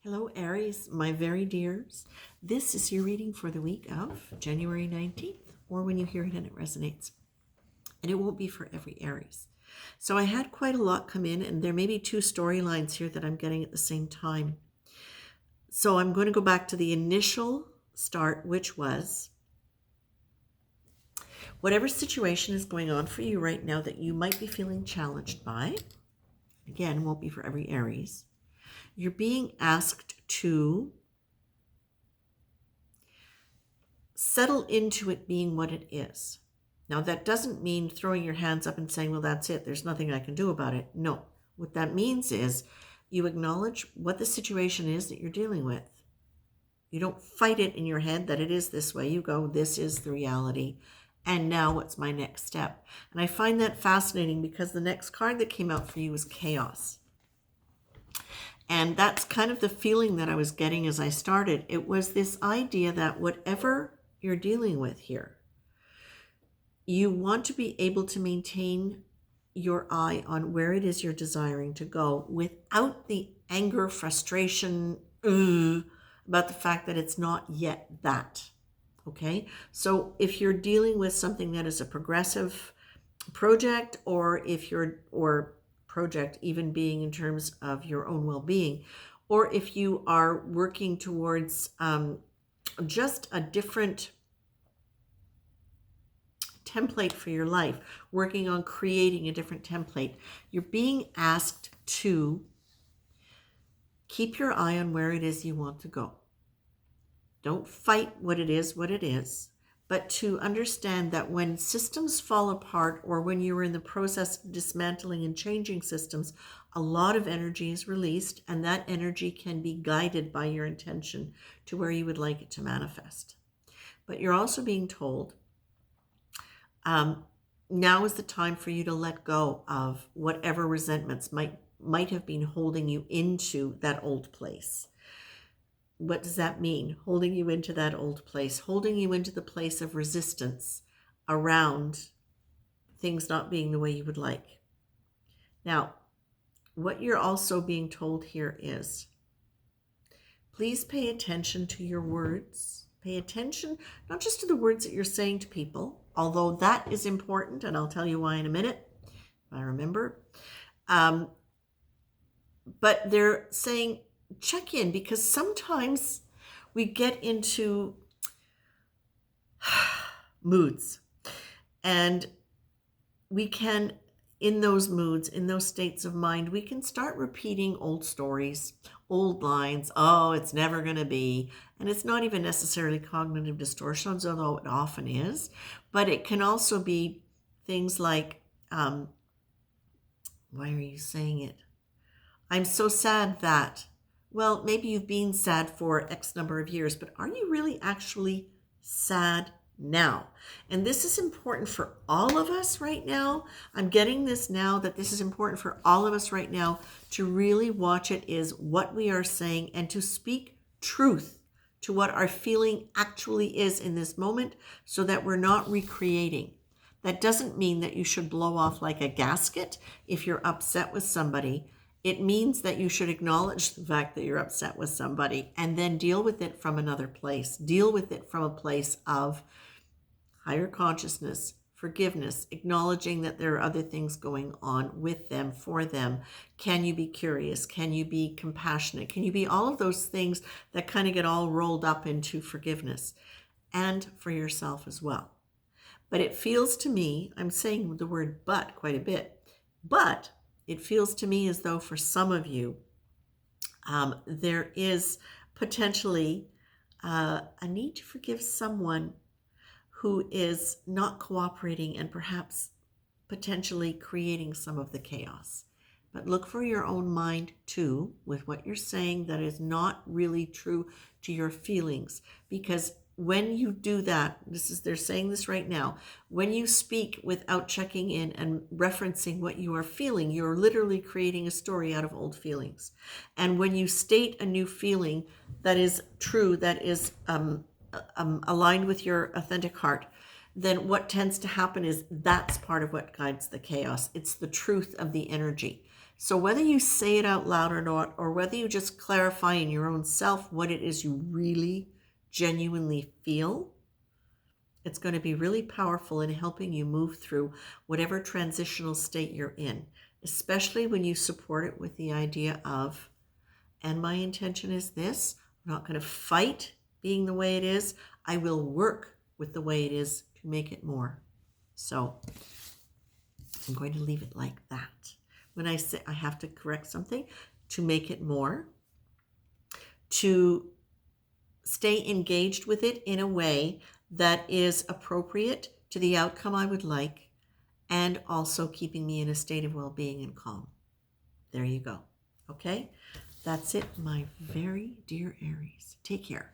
Hello, Aries, my very dears. This is your reading for the week of January 19th, or when you hear it and it resonates. And it won't be for every Aries. So I had quite a lot come in, and there may be two storylines here that I'm getting at the same time. So I'm going to go back to the initial start, which was whatever situation is going on for you right now that you might be feeling challenged by. Again, won't be for every Aries. You're being asked to settle into it being what it is. Now, that doesn't mean throwing your hands up and saying, well, that's it, there's nothing I can do about it. No. What that means is you acknowledge what the situation is that you're dealing with. You don't fight it in your head that it is this way. You go, this is the reality. And now what's my next step? And I find that fascinating because the next card that came out for you was chaos. And that's kind of the feeling that I was getting as I started. It was this idea that whatever you're dealing with here, you want to be able to maintain your eye on where it is you're desiring to go without the anger, frustration, about the fact that it's not yet that. Okay? So if you're dealing with something that is a progressive project, or project even being in terms of your own well-being, or if you are working towards just a different template for your life, working on creating a different template, you're being asked to keep your eye on where it is you want to go. Don't fight what it is, but to understand that when systems fall apart, or when you're in the process of dismantling and changing systems, a lot of energy is released, and that energy can be guided by your intention to where you would like it to manifest. But you're also being told now is the time for you to let go of whatever resentments might have been holding you into that old place. What does that mean? Holding you into that old place, holding you into the place of resistance around things not being the way you would like. Now, what you're also being told here is, please pay attention to your words. Pay attention not just to the words that you're saying to people, although that is important, and I'll tell you why in a minute, if I remember. But they're saying check in, because sometimes we get into moods, and we can, in those moods, in those states of mind, we can start repeating old stories, old lines. Oh, it's never going to be. And it's not even necessarily cognitive distortions, although it often is. But it can also be things like, why are you saying it? I'm so sad that. Well, maybe you've been sad for X number of years, but are you really actually sad now? And this is important for all of us right now. I'm getting this now, that this is important for all of us right now, to really watch it is what we are saying, and to speak truth to what our feeling actually is in this moment, so that we're not recreating. That doesn't mean that you should blow off like a gasket if you're upset with somebody. It means that you should acknowledge the fact that you're upset with somebody, and then deal with it from another place. Deal with it from a place of higher consciousness, forgiveness, acknowledging that there are other things going on with them, for them. Can you be curious? Can you be compassionate? Can you be all of those things that kind of get all rolled up into forgiveness, and for yourself as well? But it feels to me, I'm saying the word but quite a bit, but it feels to me as though for some of you, there is potentially a need to forgive someone who is not cooperating, and perhaps potentially creating some of the chaos. But look for your own mind too, with what you're saying that is not really true to your feelings. Because when you do that, they're saying this right now, when you speak without checking in and referencing what you are feeling, you're literally creating a story out of old feelings. And when you state a new feeling that is true, that is aligned with your authentic heart, then what tends to happen is that's part of what guides the chaos. It's the truth of the energy. So whether you say it out loud or not, or whether you just clarify in your own self what it is you really genuinely feel, it's going to be really powerful in helping you move through whatever transitional state you're in, especially when you support it with the idea of, and my intention is this, I'm not going to fight being the way it is. I will work with the way it is to make it more. So I'm going to leave it like that. When I say I have to correct something, to make it more, to stay engaged with it in a way that is appropriate to the outcome I would like, and also keeping me in a state of well-being and calm. There you go. Okay? That's it, my very dear Aries. Take care.